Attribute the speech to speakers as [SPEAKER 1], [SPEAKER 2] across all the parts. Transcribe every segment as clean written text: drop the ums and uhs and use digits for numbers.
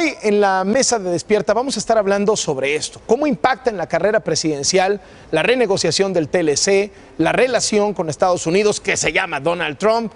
[SPEAKER 1] Hoy en la mesa de Despierta vamos a estar hablando sobre esto, cómo impacta en la carrera presidencial la renegociación del TLC, la relación con Estados Unidos que se llama Donald Trump,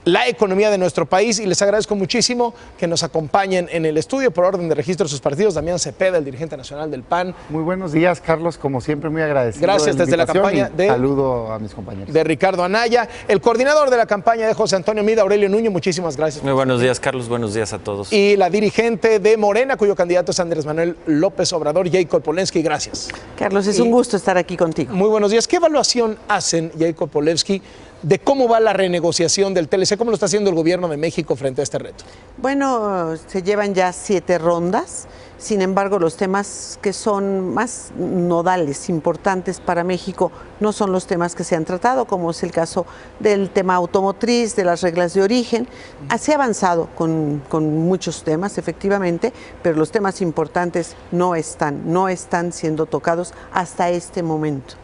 [SPEAKER 1] la economía de nuestro país, y les agradezco muchísimo que nos acompañen en el estudio por orden de registro de sus partidos. Damián Cepeda, el dirigente nacional del PAN.
[SPEAKER 2] Muy buenos días, Carlos, como siempre muy agradecido.
[SPEAKER 1] Gracias desde la campaña de...
[SPEAKER 2] Saludo a mis compañeros.
[SPEAKER 1] De Ricardo Anaya, el coordinador de la campaña de José Antonio Mida, Aurelio Nuño, muchísimas gracias.
[SPEAKER 3] Muy buenos días, Carlos, buenos días a todos.
[SPEAKER 1] Y la dirigente de Morena, cuyo candidato es Andrés Manuel López Obrador, Jacob Polensky, gracias.
[SPEAKER 4] Carlos, es un gusto estar aquí contigo.
[SPEAKER 1] Muy buenos días. ¿Qué evaluación hacen, Jacob Polensky, de cómo va la renegociación del TLC? ¿Cómo lo está haciendo el gobierno de México frente a este reto?
[SPEAKER 4] Bueno, se llevan ya 7 rondas. Sin embargo, los temas que son más nodales, importantes para México, no son los temas que se han tratado, como es el caso del tema automotriz, de las reglas de origen. Se ha avanzado con muchos temas, efectivamente, pero los temas importantes no están siendo tocados hasta este momento.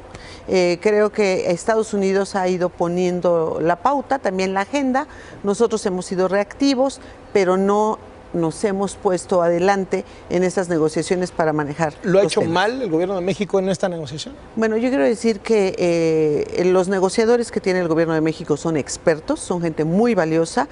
[SPEAKER 4] Creo que Estados Unidos ha ido poniendo la pauta, también la agenda. Nosotros hemos sido reactivos, pero no nos hemos puesto adelante en estas negociaciones para manejar.
[SPEAKER 1] ¿Lo ha hecho mal el gobierno de México en esta negociación?
[SPEAKER 4] Bueno, yo quiero decir que los negociadores que tiene el gobierno de México son expertos, son gente muy valiosa.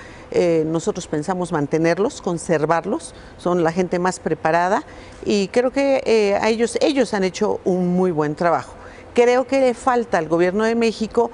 [SPEAKER 4] Nosotros pensamos mantenerlos, conservarlos, son la gente más preparada y creo que a ellos han hecho un muy buen trabajo. Creo que le falta al gobierno de México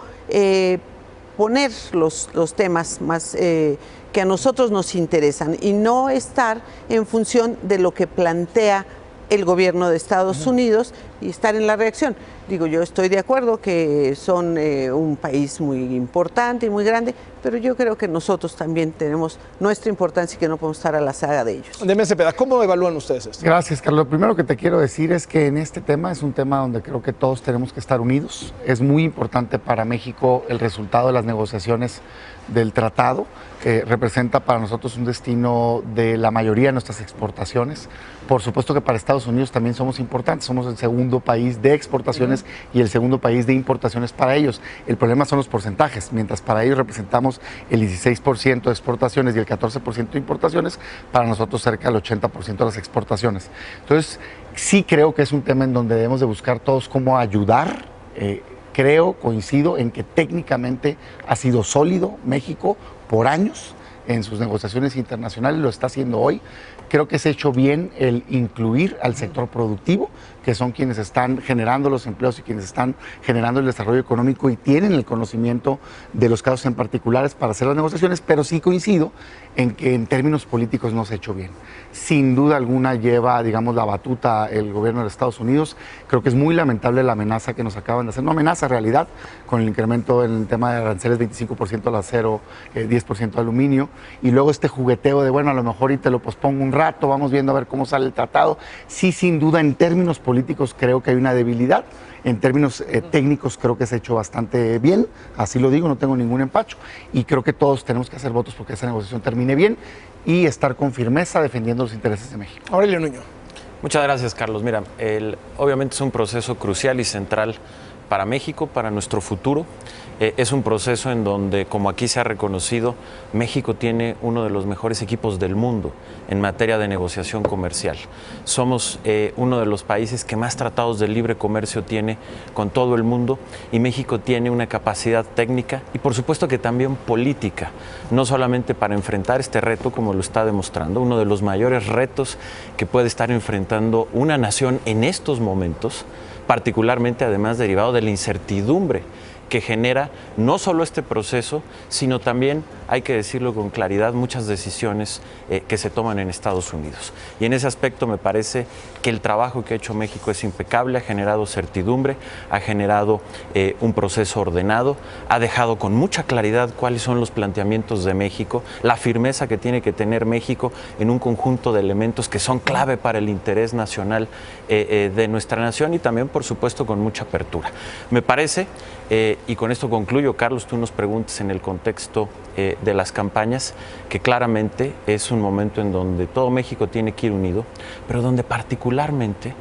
[SPEAKER 4] poner los temas más que a nosotros nos interesan y no estar en función de lo que plantea el gobierno de Estados Unidos y estar en la reacción. Digo, yo estoy de acuerdo que son un país muy importante y muy grande, pero yo creo que nosotros también tenemos nuestra importancia y que no podemos estar a la saga de ellos.
[SPEAKER 1] Damián Cepeda, ¿cómo evalúan ustedes esto?
[SPEAKER 2] Gracias, Carlos. Lo primero que te quiero decir es que en este tema es un tema donde creo que todos tenemos que estar unidos. Es muy importante para México el resultado de las negociaciones del tratado. Representa para nosotros un destino de la mayoría de nuestras exportaciones. Por supuesto que para Estados Unidos también somos importantes, somos el segundo país de exportaciones y el segundo país de importaciones para ellos. El problema son los porcentajes, mientras para ellos representamos el 16% de exportaciones y el 14% de importaciones, para nosotros cerca del 80% de las exportaciones. Entonces, sí creo que es un tema en donde debemos de buscar todos cómo ayudar. Coincido en que técnicamente ha sido sólido México por años en sus negociaciones internacionales, lo está haciendo hoy. Creo que se ha hecho bien el incluir al sector productivo, que son quienes están generando los empleos y quienes están generando el desarrollo económico y tienen el conocimiento de los casos en particulares para hacer las negociaciones, pero sí coincido en que en términos políticos no se ha hecho bien. Sin duda alguna lleva, digamos, la batuta el gobierno de Estados Unidos. Creo que es muy lamentable la amenaza que nos acaban de hacer, no amenaza, realidad, con el incremento en el tema de aranceles, 25% al acero, 10% al aluminio, y luego este jugueteo de, bueno, a lo mejor y te lo pospongo un rato, vamos viendo a ver cómo sale el tratado. Sí, sin duda, en términos políticos creo que hay una debilidad. En términos técnicos creo que se ha hecho bastante bien, así lo digo, no tengo ningún empacho, y creo que todos tenemos que hacer votos porque esa negociación termine bien y estar con firmeza defendiendo los intereses de México.
[SPEAKER 1] Aurelio Nuño.
[SPEAKER 3] Muchas gracias, Carlos. Mira, obviamente es un proceso crucial y central para México, para nuestro futuro. Es un proceso en donde, como aquí se ha reconocido, México tiene uno de los mejores equipos del mundo en materia de negociación comercial. Somos uno de los países que más tratados de libre comercio tiene con todo el mundo y México tiene una capacidad técnica y por supuesto que también política, no solamente para enfrentar este reto como lo está demostrando, uno de los mayores retos que puede estar enfrentando una nación en estos momentos, particularmente además derivado de la incertidumbre que genera no solo este proceso, sino también, hay que decirlo con claridad, muchas decisiones que se toman en Estados Unidos. Y en ese aspecto me parece que el trabajo que ha hecho México es impecable, ha generado certidumbre, ha generado un proceso ordenado, ha dejado con mucha claridad cuáles son los planteamientos de México, la firmeza que tiene que tener México en un conjunto de elementos que son clave para el interés nacional de nuestra nación y también, por supuesto, con mucha apertura. Me parece y con esto concluyo, Carlos, tú nos preguntas en el contexto de las campañas, que claramente es un momento en donde todo México tiene que ir unido, pero donde particularmente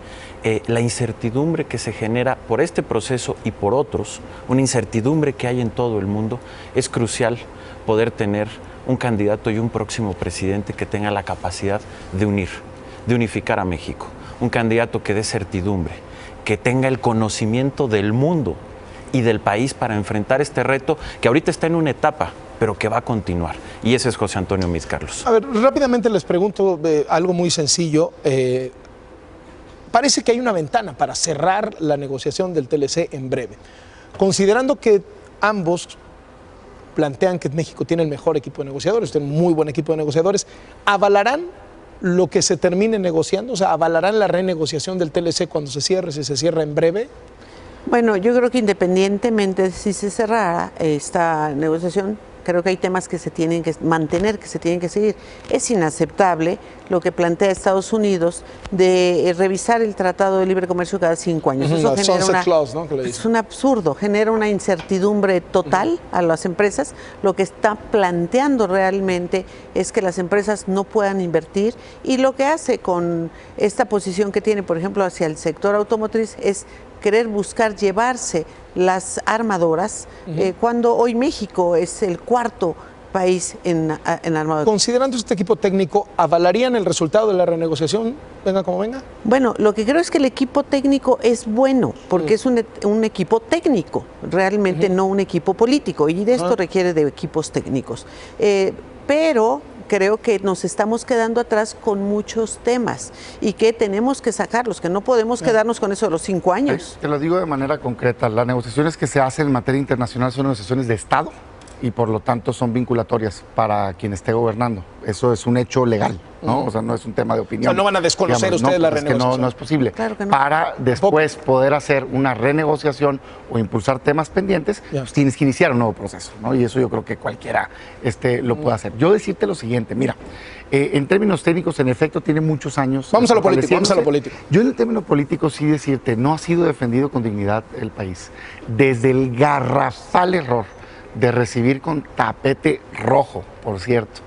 [SPEAKER 3] la incertidumbre que se genera por este proceso y por otros, una incertidumbre que hay en todo el mundo, es crucial poder tener un candidato y un próximo presidente que tenga la capacidad de unir, de unificar a México. Un candidato que dé certidumbre, que tenga el conocimiento del mundo y del país para enfrentar este reto que ahorita está en una etapa, pero que va a continuar. Y ese es José Antonio Meade, Carlos.
[SPEAKER 1] A ver, rápidamente les pregunto algo muy sencillo. Parece que hay una ventana para cerrar la negociación del TLC en breve. Considerando que ambos plantean que México tiene el mejor equipo de negociadores, tiene un muy buen equipo de negociadores, ¿avalarán lo que se termine negociando? O sea, ¿avalarán la renegociación del TLC cuando se cierre, si se cierra en breve?
[SPEAKER 4] Bueno, yo creo que independientemente de si se cerrara esta negociación, creo que hay temas que se tienen que mantener, que se tienen que seguir. Es inaceptable lo que plantea Estados Unidos de revisar el Tratado de Libre Comercio cada 5 años. Eso genera es un absurdo, genera una incertidumbre total a las empresas. Lo que está planteando realmente es que las empresas no puedan invertir, y lo que hace con esta posición que tiene, por ejemplo, hacia el sector automotriz es querer buscar llevarse las armadoras, cuando hoy México es el cuarto país en armado.
[SPEAKER 1] Considerando este equipo técnico, ¿avalarían el resultado de la renegociación, venga como venga?
[SPEAKER 4] Bueno, lo que creo es que el equipo técnico es bueno, porque es un equipo técnico, realmente no un equipo político, y de esto requiere de equipos técnicos. Pero creo que nos estamos quedando atrás con muchos temas y que tenemos que sacarlos, que no podemos quedarnos con eso de los 5 años.
[SPEAKER 2] Te lo digo de manera concreta, las negociaciones que se hacen en materia internacional son negociaciones de Estado y por lo tanto son vinculatorias para quien esté gobernando. Eso es un hecho legal, ¿no? O sea, no es un tema de opinión.
[SPEAKER 1] O sea, no van a desconocer ustedes la renegociación.
[SPEAKER 2] Es que no es posible.
[SPEAKER 4] Claro que no.
[SPEAKER 2] Para después poder hacer una renegociación o impulsar temas pendientes, pues tienes que iniciar un nuevo proceso, ¿no? Y eso yo creo que cualquiera lo puede hacer. Yo decirte lo siguiente, mira, en términos técnicos, en efecto, tiene muchos años.
[SPEAKER 1] Vamos a lo político,
[SPEAKER 2] Yo en el término político sí decirte, no ha sido defendido con dignidad el país. Desde el garrafal error de recibir con tapete rojo, por cierto,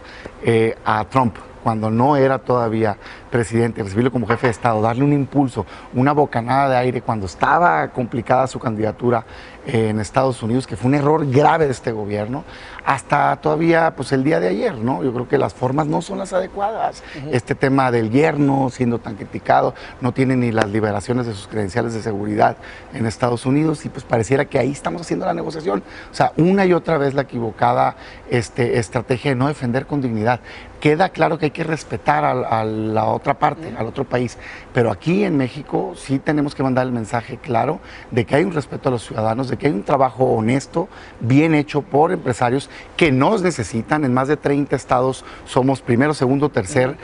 [SPEAKER 2] a Trump, cuando no era todavía presidente, recibirlo como jefe de Estado, darle un impulso, una bocanada de aire cuando estaba complicada su candidatura en Estados Unidos, que fue un error grave de este gobierno, hasta todavía pues el día de ayer, ¿no? Yo creo que las formas no son las adecuadas. Este tema del yerno siendo tan criticado, no tiene ni las liberaciones de sus credenciales de seguridad en Estados Unidos, y pues pareciera que ahí estamos haciendo la negociación. O sea, una y otra vez la equivocada estrategia de no defender con dignidad. Queda claro que hay que respetar a la otra parte, al otro país, pero aquí en México sí tenemos que mandar el mensaje claro de que hay un respeto a los ciudadanos, de que hay un trabajo honesto, bien hecho por empresarios que nos necesitan. En más de 30 estados somos primero, segundo, tercer,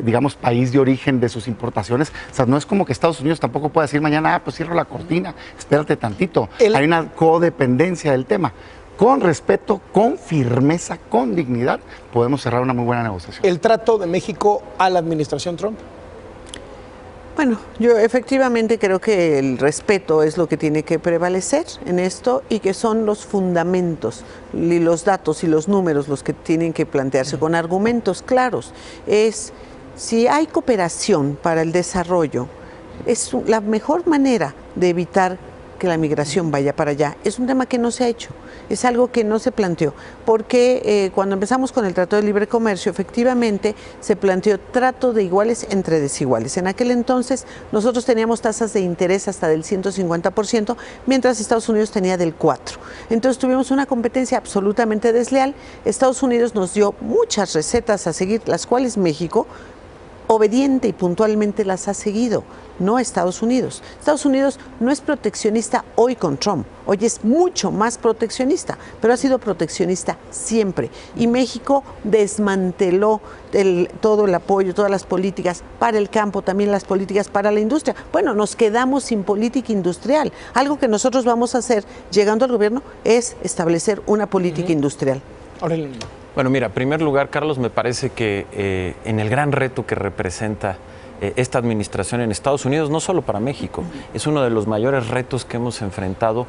[SPEAKER 2] digamos, país de origen de sus importaciones. O sea, no es como que Estados Unidos tampoco pueda decir mañana, pues cierro la cortina, espérate tantito. Hay una codependencia del tema. Con respeto, con firmeza, con dignidad, podemos cerrar una muy buena negociación.
[SPEAKER 1] ¿El trato de México a la administración Trump?
[SPEAKER 4] Bueno, yo efectivamente creo que el respeto es lo que tiene que prevalecer en esto, y que son los fundamentos y los datos y los números los que tienen que plantearse con argumentos claros. Si hay cooperación para el desarrollo, es la mejor manera de evitar que la migración vaya para allá. Es un tema que no se ha hecho, es algo que no se planteó, porque cuando empezamos con el Tratado de Libre Comercio, efectivamente se planteó trato de iguales entre desiguales. En aquel entonces nosotros teníamos tasas de interés hasta del 150%, mientras Estados Unidos tenía del 4%. Entonces tuvimos una competencia absolutamente desleal. Estados Unidos nos dio muchas recetas a seguir, las cuales México obediente y puntualmente las ha seguido, no Estados Unidos. Estados Unidos no es proteccionista hoy con Trump, hoy es mucho más proteccionista, pero ha sido proteccionista siempre. Y México desmanteló todo el apoyo, todas las políticas para el campo, también las políticas para la industria. Bueno, nos quedamos sin política industrial. Algo que nosotros vamos a hacer llegando al gobierno es establecer una política industrial.
[SPEAKER 3] Bueno, mira, en primer lugar, Carlos, me parece que en el gran reto que representa esta administración en Estados Unidos, no solo para México, es uno de los mayores retos que hemos enfrentado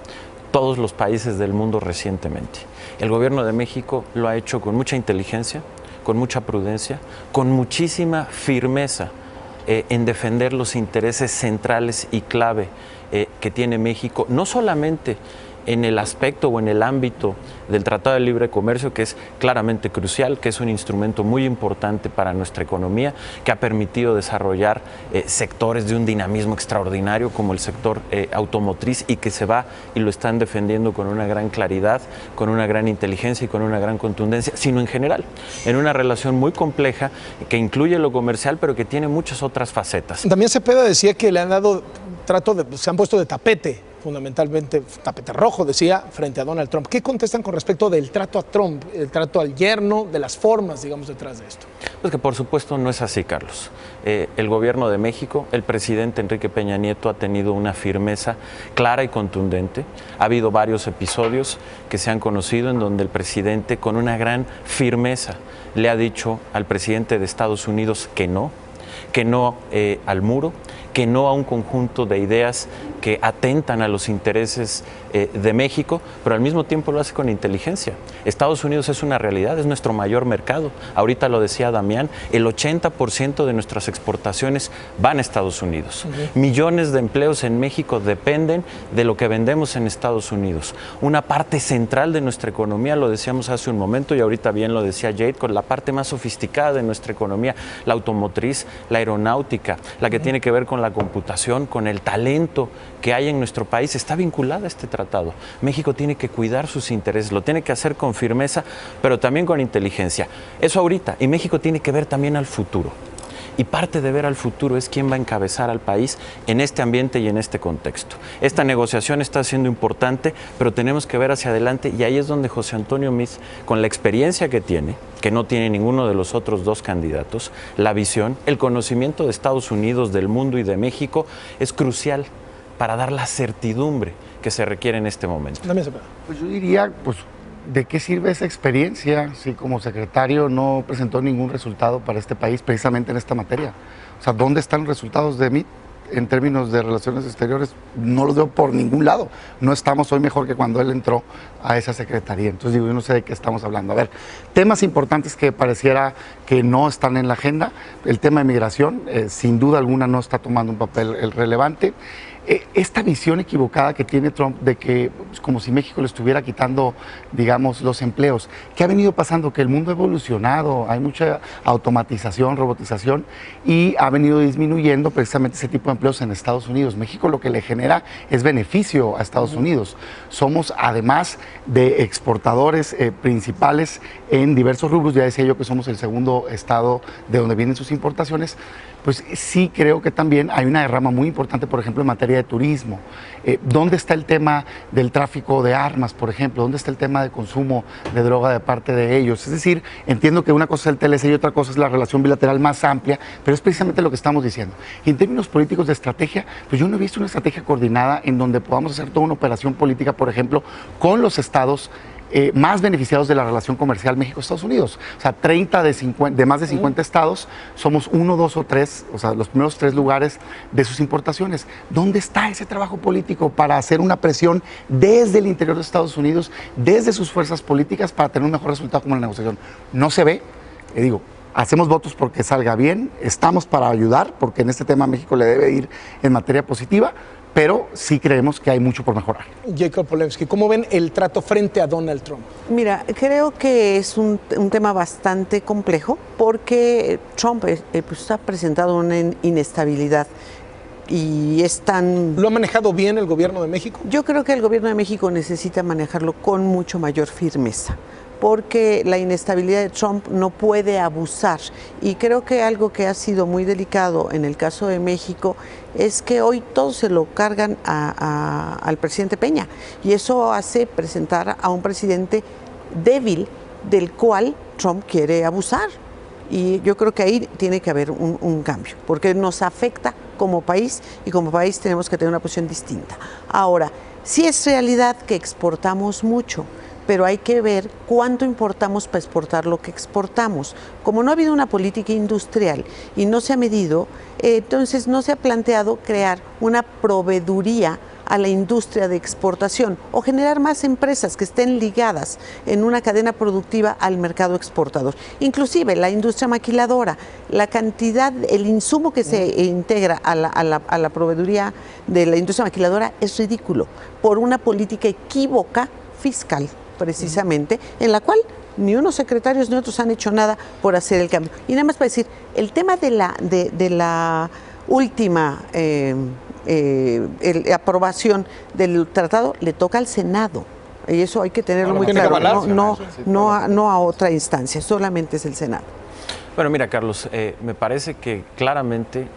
[SPEAKER 3] todos los países del mundo recientemente. El gobierno de México lo ha hecho con mucha inteligencia, con mucha prudencia, con muchísima firmeza en defender los intereses centrales y clave que tiene México, no solamente en el aspecto o en el ámbito del Tratado de Libre Comercio, que es claramente crucial, que es un instrumento muy importante para nuestra economía, que ha permitido desarrollar sectores de un dinamismo extraordinario como el sector automotriz, y que se va y lo están defendiendo con una gran claridad, con una gran inteligencia y con una gran contundencia, sino en general, en una relación muy compleja que incluye lo comercial, pero que tiene muchas otras facetas.
[SPEAKER 1] También Cepeda decía que le han dado se han puesto de tapete, fundamentalmente tapete rojo, decía, frente a Donald Trump. ¿Qué contestan con respecto del trato a Trump, el trato al yerno, de las formas, digamos, detrás de esto?
[SPEAKER 3] Pues que por supuesto no es así, Carlos. El gobierno de México, el presidente Enrique Peña Nieto ha tenido una firmeza clara y contundente. Ha habido varios episodios que se han conocido en donde el presidente, con una gran firmeza, le ha dicho al presidente de Estados Unidos que no al muro, que no a un conjunto de ideas que atentan a los intereses de México, pero al mismo tiempo lo hace con inteligencia. Estados Unidos es una realidad, es nuestro mayor mercado. Ahorita lo decía Damián, el 80% de nuestras exportaciones van a Estados Unidos. Millones de empleos en México dependen de lo que vendemos en Estados Unidos. Una parte central de nuestra economía, lo decíamos hace un momento y ahorita bien lo decía Jade, con la parte más sofisticada de nuestra economía, la automotriz, la aeronáutica, la que tiene que ver con la computación, con el talento que hay en nuestro país, está vinculada a este tratado. México tiene que cuidar sus intereses, lo tiene que hacer con firmeza, pero también con inteligencia. Eso ahorita, y México tiene que ver también al futuro. Y parte de ver al futuro es quién va a encabezar al país en este ambiente y en este contexto. Esta negociación está siendo importante, pero tenemos que ver hacia adelante, y ahí es donde José Antonio Meade, con la experiencia que tiene, que no tiene ninguno de los otros dos candidatos, la visión, el conocimiento de Estados Unidos, del mundo y de México, es crucial para dar la certidumbre que se requiere en este momento.
[SPEAKER 2] Pues yo diría, ¿de qué sirve esa experiencia si como secretario no presentó ningún resultado para este país precisamente en esta materia? O sea, ¿dónde están los resultados de Meade en términos de relaciones exteriores? No los veo por ningún lado. No estamos hoy mejor que cuando él entró a esa secretaría. Entonces digo, yo no sé de qué estamos hablando. A ver, temas importantes que pareciera que no están en la agenda. El tema de migración, sin duda alguna no está tomando un papel relevante. Esta visión equivocada que tiene Trump de que como si México le estuviera quitando, digamos, los empleos. ¿Qué ha venido pasando? Que el mundo ha evolucionado, hay mucha automatización, robotización, y ha venido disminuyendo precisamente ese tipo de empleos en Estados Unidos. México lo que le genera es beneficio a Estados Unidos. Somos, además de exportadores principales en diversos rubros, ya decía yo que somos el segundo estado de donde vienen sus importaciones, pues sí creo que también hay una derrama muy importante, por ejemplo, en materia de turismo. ¿Dónde está el tema del tráfico de armas, por ejemplo? ¿Dónde está el tema de consumo de droga de parte de ellos? Es decir, entiendo que una cosa es el TLC y otra cosa es la relación bilateral más amplia, pero es precisamente lo que estamos diciendo. Y en términos políticos de estrategia, pues yo no he visto una estrategia coordinada en donde podamos hacer toda una operación política, por ejemplo, con los estados más beneficiados de la relación comercial México-Estados Unidos. O sea, 30 de más de 50 estados, somos 1, 2 o 3, o sea, los primeros 3 lugares de sus importaciones. ¿Dónde está ese trabajo político para hacer una presión desde el interior de Estados Unidos, desde sus fuerzas políticas, para tener un mejor resultado como la negociación? No se ve, digo, hacemos votos porque salga bien, estamos para ayudar, porque en este tema México le debe ir en materia positiva, pero sí creemos que hay mucho por mejorar.
[SPEAKER 1] Jacob Polensky, ¿cómo ven el trato frente a Donald Trump?
[SPEAKER 4] Mira, creo que es un tema bastante complejo porque Trump pues, ha presentado una inestabilidad y es tan...
[SPEAKER 1] ¿Lo ha manejado bien el gobierno de México?
[SPEAKER 4] Yo creo que el gobierno de México necesita manejarlo con mucho mayor firmeza, porque la inestabilidad de Trump no puede abusar. Y creo que algo que ha sido muy delicado en el caso de México es que hoy todos se lo cargan al presidente Peña, y eso hace presentar a un presidente débil del cual Trump quiere abusar. Y yo creo que ahí tiene que haber un cambio, porque nos afecta como país, y como país tenemos que tener una posición distinta. Ahora, sí es realidad que exportamos mucho, pero hay que ver cuánto importamos para exportar lo que exportamos. Como no ha habido una política industrial y no se ha medido, entonces no se ha planteado crear una proveeduría a la industria de exportación o generar más empresas que estén ligadas en una cadena productiva al mercado exportador. Inclusive la industria maquiladora, la cantidad, el insumo que se integra a la proveeduría de la industria maquiladora es ridículo por una política equívoca fiscal, precisamente, en la cual ni unos secretarios ni otros han hecho nada por hacer el cambio. Y nada más para decir, el tema de la última aprobación del tratado le toca al Senado. Y eso hay que tenerlo muy claro. No a otra instancia, solamente es el Senado.
[SPEAKER 3] Bueno, mira, Carlos, me parece que claramente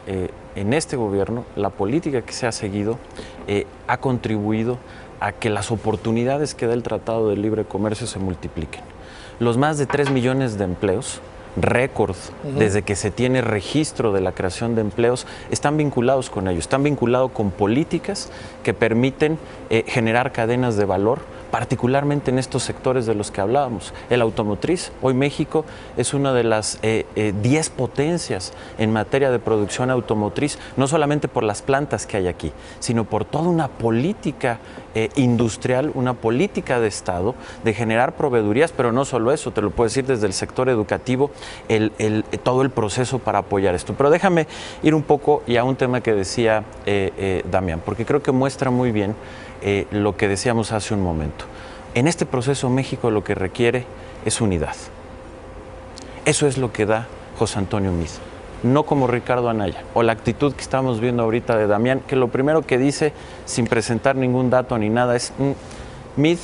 [SPEAKER 3] en este gobierno la política que se ha seguido ha contribuido a que las oportunidades que da el Tratado de Libre Comercio se multipliquen. Los más de 3 millones de empleos, récord, desde que se tiene registro de la creación de empleos, están vinculados con ello, están vinculados con políticas que permiten generar cadenas de valor, particularmente en estos sectores de los que hablábamos. El automotriz, hoy México es una de las 10 potencias en materia de producción automotriz, no solamente por las plantas que hay aquí, sino por toda una política industrial, una política de Estado de generar proveedurías, pero no solo eso, te lo puedo decir desde el sector educativo, todo el proceso para apoyar esto. Pero déjame ir un poco y a un tema que decía Damián, porque creo que muestra muy bien lo que decíamos hace un momento. En este proceso México lo que requiere es unidad. Eso es lo que da José Antonio Meade, no como Ricardo Anaya, o la actitud que estamos viendo ahorita de Damián, que lo primero que dice, sin presentar ningún dato ni nada, es Meade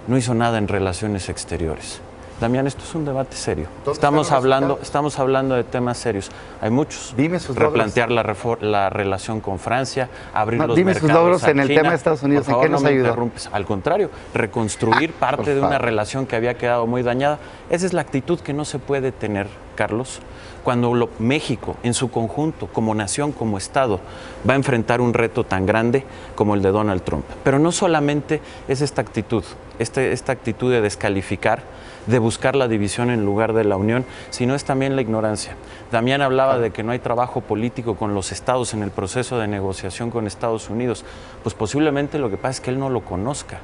[SPEAKER 3] no hizo nada en relaciones exteriores. Damián, esto es un debate serio. Estamos hablando de temas serios. Hay muchos.
[SPEAKER 2] Dime sus
[SPEAKER 3] replantear la relación con Francia, abrir los
[SPEAKER 2] dime
[SPEAKER 3] mercados
[SPEAKER 2] sus logros
[SPEAKER 3] a
[SPEAKER 2] en el
[SPEAKER 3] China.
[SPEAKER 2] tema de Estados Unidos.
[SPEAKER 3] Por favor,
[SPEAKER 2] ¿En qué nos
[SPEAKER 3] no me
[SPEAKER 2] ayudó?
[SPEAKER 3] interrumpes. Al contrario, reconstruir parte de una relación que había quedado muy dañada. Esa es la actitud que no se puede tener, Carlos, cuando México en su conjunto, como nación, como Estado, va a enfrentar un reto tan grande como el de Donald Trump. Pero no solamente es esta actitud de descalificar, de buscar la división en lugar de la unión, sino es también la ignorancia. Damián hablaba de que no hay trabajo político con los estados en el proceso de negociación con Estados Unidos. Pues posiblemente lo que pasa es que él no lo conozca,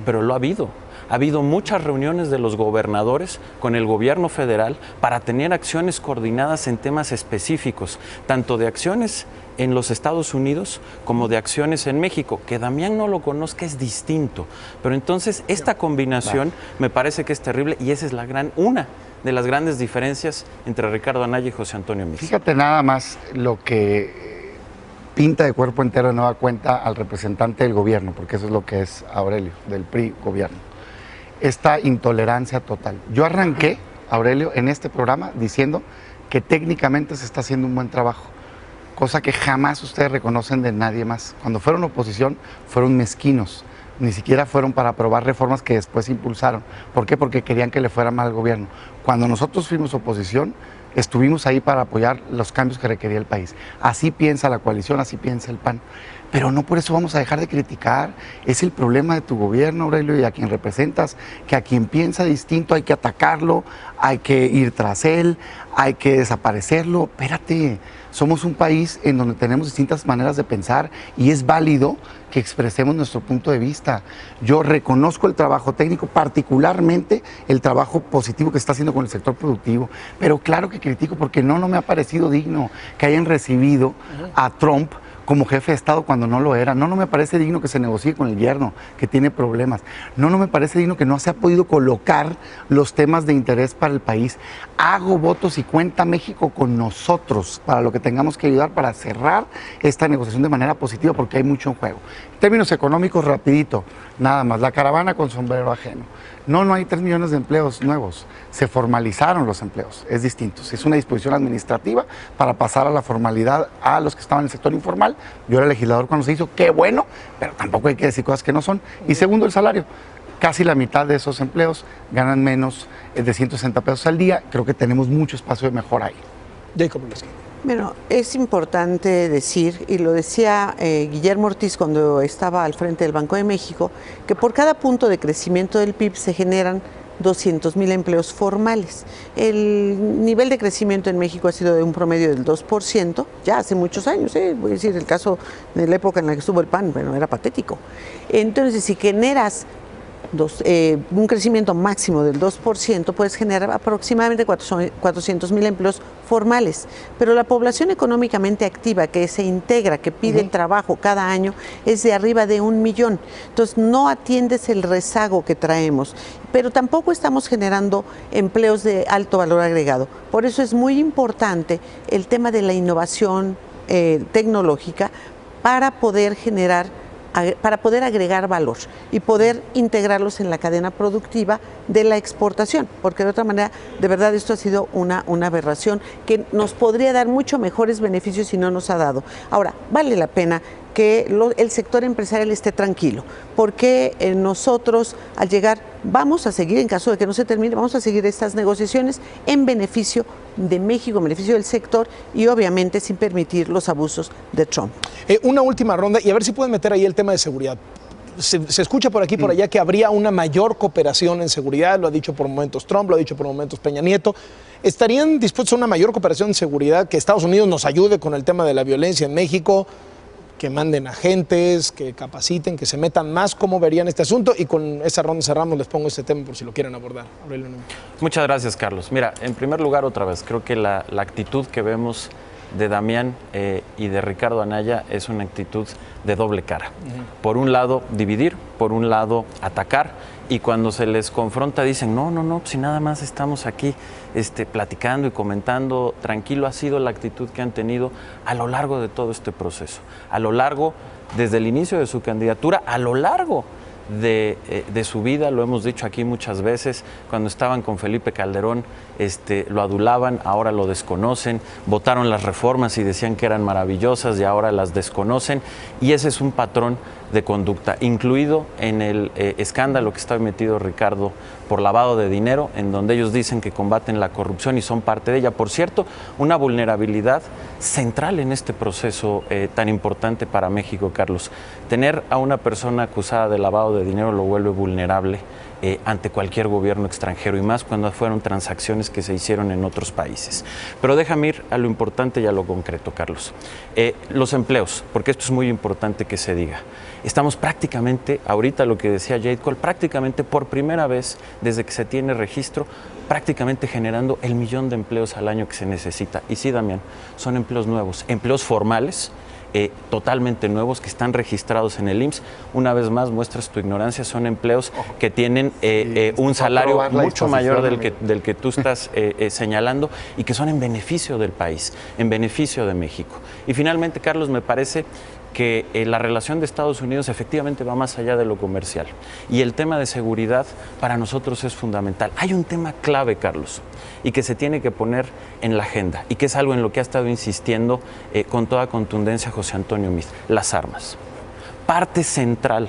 [SPEAKER 3] pero lo ha habido. Ha habido muchas reuniones de los gobernadores con el gobierno federal para tener acciones coordinadas en temas específicos, tanto de acciones en los Estados Unidos como de acciones en México. Que Damián no lo conozca es distinto, pero entonces esta combinación me parece que es terrible y esa es una de las grandes diferencias entre Ricardo Anaya y José Antonio Meade.
[SPEAKER 2] Fíjate nada más lo que pinta de cuerpo entero de nueva cuenta al representante del gobierno, porque eso es lo que es Aurelio, del PRI gobierno. Esta intolerancia total. Yo arranqué, Aurelio, en este programa diciendo que técnicamente se está haciendo un buen trabajo, cosa que jamás ustedes reconocen de nadie más. Cuando fueron oposición, fueron mezquinos. Ni siquiera fueron para aprobar reformas que después impulsaron. ¿Por qué? Porque querían que le fuera mal al gobierno. Cuando nosotros fuimos oposición, estuvimos ahí para apoyar los cambios que requería el país. Así piensa la coalición, así piensa el PAN. Pero no por eso vamos a dejar de criticar. Es el problema de tu gobierno, Aurelio, y a quien representas, que a quien piensa distinto hay que atacarlo, hay que ir tras él, hay que desaparecerlo. Espérate, somos un país en donde tenemos distintas maneras de pensar y es válido que expresemos nuestro punto de vista. Yo reconozco el trabajo técnico, particularmente el trabajo positivo que está haciendo con el sector productivo, pero claro que critico porque no me ha parecido digno que hayan recibido a Trump como jefe de Estado cuando no lo era. No me parece digno que se negocie con el yerno, que tiene problemas. No me parece digno que no se ha podido colocar los temas de interés para el país. Hago votos y cuenta México con nosotros para lo que tengamos que ayudar para cerrar esta negociación de manera positiva, porque hay mucho en juego. En términos económicos, rapidito, nada más, la caravana con sombrero ajeno. No hay 3 millones de empleos nuevos, se formalizaron los empleos, es distinto. Es una disposición administrativa para pasar a la formalidad a los que estaban en el sector informal. Yo era legislador cuando se hizo, qué bueno, pero tampoco hay que decir cosas que no son. Y segundo, el salario. Casi la mitad de esos empleos ganan menos de 160 pesos al día. Creo que tenemos mucho espacio de mejora ahí.
[SPEAKER 1] Jacob Leski.
[SPEAKER 4] Bueno, es importante decir, y lo decía Guillermo Ortiz cuando estaba al frente del Banco de México, que por cada punto de crecimiento del PIB se generan 200,000 empleos formales. El nivel de crecimiento en México ha sido de un promedio del 2%, ya hace muchos años, voy a decir, el caso de la época en la que estuvo el PAN, bueno, era patético. Entonces, si generas un crecimiento máximo del 2%, puedes generar aproximadamente 400,000 empleos formales, pero la población económicamente activa que se integra, que pide trabajo cada año, es de arriba de 1 millón. Entonces no atiendes el rezago que traemos, pero tampoco estamos generando empleos de alto valor agregado. Por eso es muy importante el tema de la innovación tecnológica para poder agregar valor y poder integrarlos en la cadena productiva de la exportación, porque de otra manera, de verdad, esto ha sido una aberración que nos podría dar mucho mejores beneficios y no nos ha dado. Ahora, vale la pena que el sector empresarial esté tranquilo, porque nosotros al llegar vamos a seguir, en caso de que no se termine, vamos a seguir estas negociaciones en beneficio de México, en beneficio del sector y obviamente sin permitir los abusos de Trump.
[SPEAKER 1] Una última ronda y a ver si pueden meter ahí el tema de seguridad. Se escucha por aquí y por allá que habría una mayor cooperación en seguridad, lo ha dicho por momentos Trump, lo ha dicho por momentos Peña Nieto. ¿Estarían dispuestos a una mayor cooperación en seguridad, que Estados Unidos nos ayude con el tema de la violencia en México, que manden agentes, que capaciten, que se metan más? ¿Cómo verían este asunto? Y con esa ronda cerramos, les pongo este tema por si lo quieren abordar.
[SPEAKER 3] Muchas gracias, Carlos. Mira, en primer lugar, otra vez, creo que la actitud que vemos de Damián y de Ricardo Anaya es una actitud de doble cara. Por un lado, dividir, por un lado, atacar, y cuando se les confronta dicen, no, si nada más estamos aquí platicando y comentando, tranquilo. Ha sido la actitud que han tenido a lo largo de todo este proceso, a lo largo, desde el inicio de su candidatura, a lo largo de su vida. Lo hemos dicho aquí muchas veces, cuando estaban con Felipe Calderón lo adulaban, ahora lo desconocen, votaron las reformas y decían que eran maravillosas y ahora las desconocen, y ese es un patrón de conducta, incluido en el escándalo que está metido Ricardo por lavado de dinero, en donde ellos dicen que combaten la corrupción y son parte de ella. Por cierto, una vulnerabilidad central en este proceso tan importante para México, Carlos. Tener a una persona acusada de lavado de dinero lo vuelve vulnerable ante cualquier gobierno extranjero, y más cuando fueron transacciones que se hicieron en otros países. Pero déjame ir a lo importante y a lo concreto, Carlos. Los empleos, porque esto es muy importante que se diga. Estamos prácticamente, ahorita lo que decía Jade Cole, prácticamente por primera vez desde que se tiene registro, prácticamente generando el 1 millón de empleos al año que se necesita. Y sí, Damián, son empleos nuevos, empleos formales, totalmente nuevos, que están registrados en el IMSS. Una vez más, muestras tu ignorancia, son empleos que tienen un salario mucho mayor del que tú estás señalando, y que son en beneficio del país, en beneficio de México. Y finalmente, Carlos, me parece que la relación de Estados Unidos efectivamente va más allá de lo comercial, y el tema de seguridad para nosotros es fundamental. Hay un tema clave, Carlos, y que se tiene que poner en la agenda, y que es algo en lo que ha estado insistiendo con toda contundencia José Antonio Meade: las armas. Parte central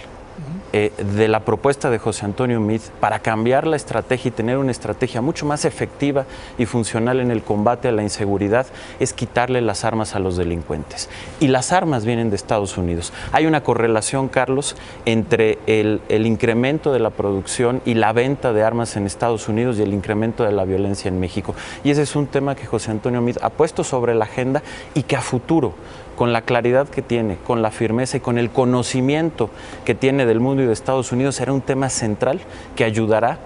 [SPEAKER 3] de la propuesta de José Antonio Meade para cambiar la estrategia y tener una estrategia mucho más efectiva y funcional en el combate a la inseguridad es quitarle las armas a los delincuentes. Y las armas vienen de Estados Unidos. Hay una correlación, Carlos, entre el incremento de la producción y la venta de armas en Estados Unidos y el incremento de la violencia en México. Y ese es un tema que José Antonio Meade ha puesto sobre la agenda, y que a futuro, con la claridad que tiene, con la firmeza y con el conocimiento que tiene del mundo y de Estados Unidos, será un tema central que ayudará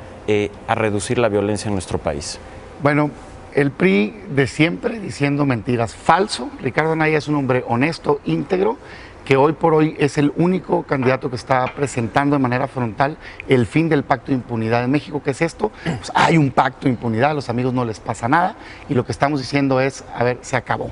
[SPEAKER 3] a reducir la violencia en nuestro país.
[SPEAKER 2] Bueno, el PRI de siempre diciendo mentiras. Falso. Ricardo Anaya es un hombre honesto, íntegro, que hoy por hoy es el único candidato que está presentando de manera frontal el fin del pacto de impunidad en México. ¿Qué es esto? Pues hay un pacto de impunidad, a los amigos no les pasa nada, y lo que estamos diciendo es, a ver, se acabó.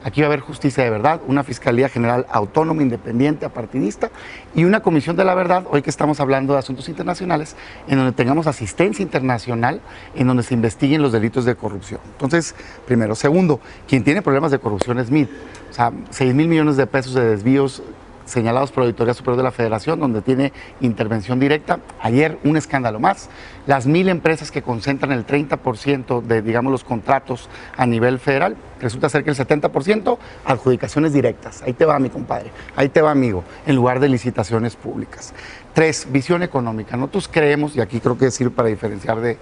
[SPEAKER 2] Aquí va a haber justicia de verdad, una Fiscalía General autónoma, independiente, apartidista, y una Comisión de la Verdad, hoy que estamos hablando de asuntos internacionales, en donde tengamos asistencia internacional, en donde se investiguen los delitos de corrupción. Entonces, primero. Segundo, quien tiene problemas de corrupción es Meade. O sea, 6,000 millones de pesos de desvíos señalados por la Auditoría Superior de la Federación, donde tiene intervención directa. Ayer un escándalo más, las 1000 empresas que concentran el 30% de, digamos, los contratos a nivel federal, resulta ser que el 70% adjudicaciones directas. Ahí te va, mi compadre, ahí te va, amigo, en lugar de licitaciones públicas. 3, visión económica. Nosotros creemos, y aquí creo que sirve para diferenciar de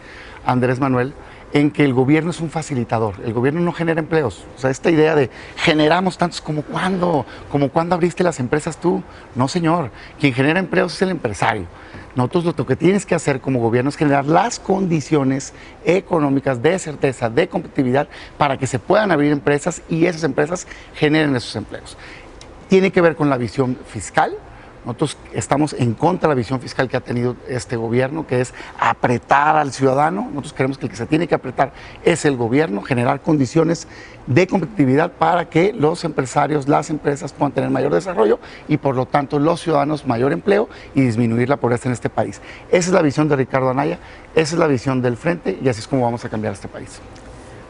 [SPEAKER 2] Andrés Manuel, en que el gobierno es un facilitador, el gobierno no genera empleos. O sea, esta idea de generamos tantos, como cuando abriste las empresas tú. No, señor, quien genera empleos es el empresario. Nosotros lo que tienes que hacer como gobierno es generar las condiciones económicas de certeza, de competitividad, para que se puedan abrir empresas y esas empresas generen esos empleos. Tiene que ver con la visión fiscal. Nosotros estamos en contra de la visión fiscal que ha tenido este gobierno, que es apretar al ciudadano. Nosotros creemos que el que se tiene que apretar es el gobierno, generar condiciones de competitividad para que los empresarios, las empresas puedan tener mayor desarrollo y por lo tanto los ciudadanos mayor empleo y disminuir la pobreza en este país. Esa es la visión de Ricardo Anaya, esa es la visión del Frente y así es como vamos a cambiar este país.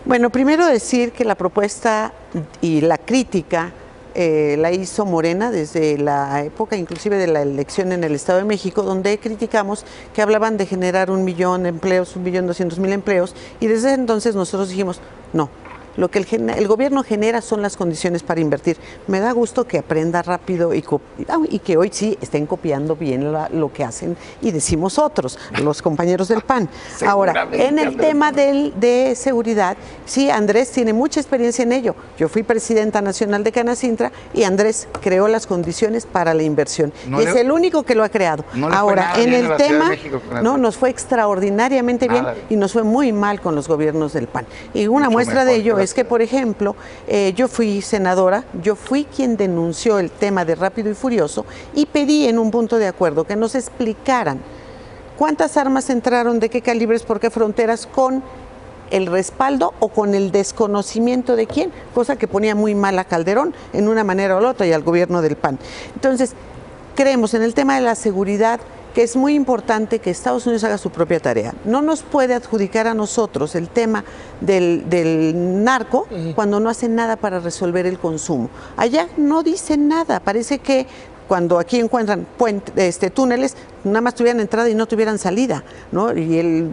[SPEAKER 4] Bueno, primero decir que la propuesta y la crítica la hizo Morena desde la época inclusive de la elección en el Estado de México, donde criticamos que hablaban de generar 1 millón de empleos, 1.200.000 empleos, y desde entonces nosotros dijimos, no, lo que el gobierno genera son las condiciones para invertir. Me da gusto que aprenda rápido y que hoy sí estén copiando bien lo que hacen y decimos otros, los compañeros del PAN. Ahora, en el tema de seguridad, sí, Andrés tiene mucha experiencia en ello. Yo fui presidenta nacional de Canacintra y Andrés creó las condiciones para la inversión. Y es el único que lo ha creado. Ahora, en el tema, no, nos fue extraordinariamente bien y nos fue muy mal con los gobiernos del PAN. Y una muestra de ello es que, por ejemplo, yo fui senadora, yo fui quien denunció el tema de Rápido y Furioso y pedí en un punto de acuerdo que nos explicaran cuántas armas entraron, de qué calibres, por qué fronteras, con el respaldo o con el desconocimiento de quién, cosa que ponía muy mal a Calderón en una manera o la otra y al gobierno del PAN. Entonces, creemos en el tema de la seguridad que es muy importante que Estados Unidos haga su propia tarea. No nos puede adjudicar a nosotros el tema del narco cuando no hacen nada para resolver el consumo. Allá no dicen nada, parece que cuando aquí encuentran túneles, nada más tuvieran entrada y no tuvieran salida, ¿no? Y el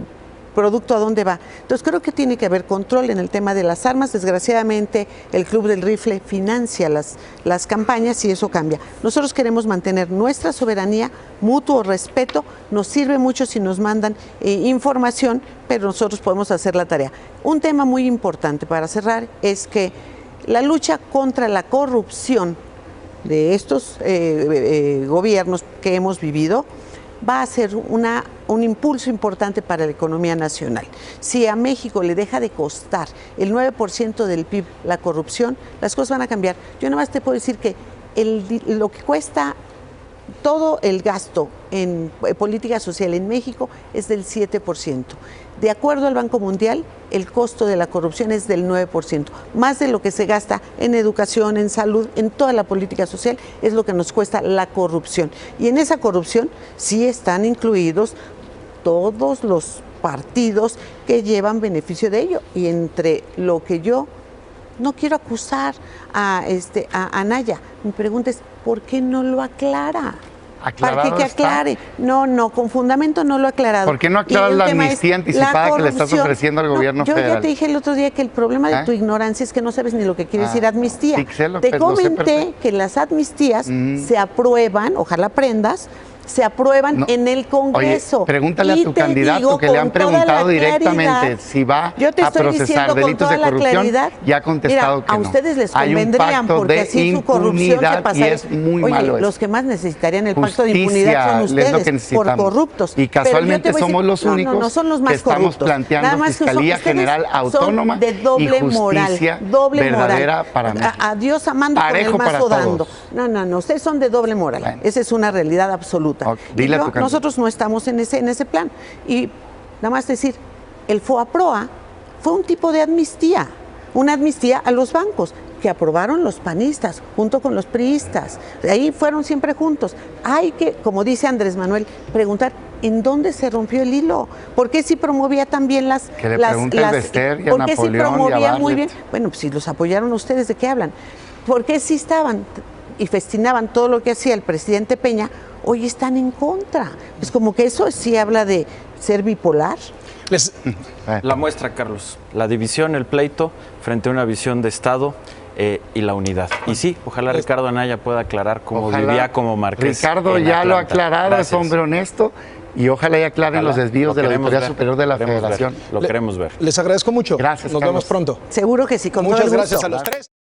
[SPEAKER 4] producto a dónde va. Entonces creo que tiene que haber control en el tema de las armas. Desgraciadamente el Club del Rifle financia las campañas y eso cambia. Nosotros queremos mantener nuestra soberanía, mutuo respeto, nos sirve mucho si nos mandan información, pero nosotros podemos hacer la tarea. Un tema muy importante para cerrar es que la lucha contra la corrupción de estos gobiernos que hemos vivido va a ser un impulso importante para la economía nacional. Si a México le deja de costar el 9% del PIB la corrupción, las cosas van a cambiar. Yo nada más te puedo decir que lo que cuesta todo el gasto en política social en México es del 7%. De acuerdo al Banco Mundial, el costo de la corrupción es del 9%. Más de lo que se gasta en educación, en salud, en toda la política social, es lo que nos cuesta la corrupción. Y en esa corrupción sí están incluidos todos los partidos que llevan beneficio de ello. Y entre lo que yo no quiero acusar a Anaya, mi pregunta es, ¿por qué no lo aclara? Para que aclare. No, con fundamento no lo ha aclarado.
[SPEAKER 2] ¿Por qué no aclaras la amnistía anticipada que le estás ofreciendo al gobierno federal? Yo ya
[SPEAKER 4] te dije el otro día que el problema de tu ignorancia es que no sabes ni lo que quiere decir amnistía. Te comenté que las amnistías se aprueban, ojalá aprendas, se aprueban en el Congreso.
[SPEAKER 2] Oye, pregúntale a tu candidato que le han preguntado directamente si va a procesar delitos de corrupción y ha contestado que no.
[SPEAKER 4] A ustedes les convendrían porque así su corrupción se pasaría.
[SPEAKER 2] Y es muy malo eso.
[SPEAKER 4] Los que más necesitarían el pacto de impunidad son ustedes, por corruptos.
[SPEAKER 2] Y casualmente somos los únicos
[SPEAKER 4] no son los más
[SPEAKER 2] que estamos planteando Fiscalía General Autónoma y justicia verdadera para México.
[SPEAKER 4] A Dios amando con el mazo dando. No, ustedes son de doble moral. Esa es una realidad absoluta. Okay. Nosotros no estamos en ese plan. Y nada más decir, el FOAPROA fue un tipo de amnistía, una amnistía a los bancos que aprobaron los panistas junto con los priistas. Ahí fueron siempre juntos. Hay que, como dice Andrés Manuel, preguntar en dónde se rompió el hilo. ¿Por qué sí promovía también las...
[SPEAKER 2] Que le pregunte a Bester y a Napoleón
[SPEAKER 4] sí promovía muy bien? Bueno, pues si los apoyaron ustedes, ¿de qué hablan? ¿Por qué sí estaban y festinaban todo lo que hacía el presidente Peña, hoy están en contra. Es como que eso sí habla de ser bipolar.
[SPEAKER 3] La muestra, Carlos, la división, el pleito, frente a una visión de Estado y la unidad. Y sí, ojalá Ricardo Anaya pueda aclarar cómo vivía como marqués.
[SPEAKER 2] Ricardo ya lo ha aclarado, gracias. Es hombre honesto. Y ojalá ya aclaren los desvíos de la Auditoría Superior de la Federación.
[SPEAKER 3] Lo queremos ver.
[SPEAKER 1] Les agradezco mucho.
[SPEAKER 2] Gracias,
[SPEAKER 1] Nos vemos pronto.
[SPEAKER 4] Seguro que sí, con todo el gusto.
[SPEAKER 1] Muchas gracias a los tres.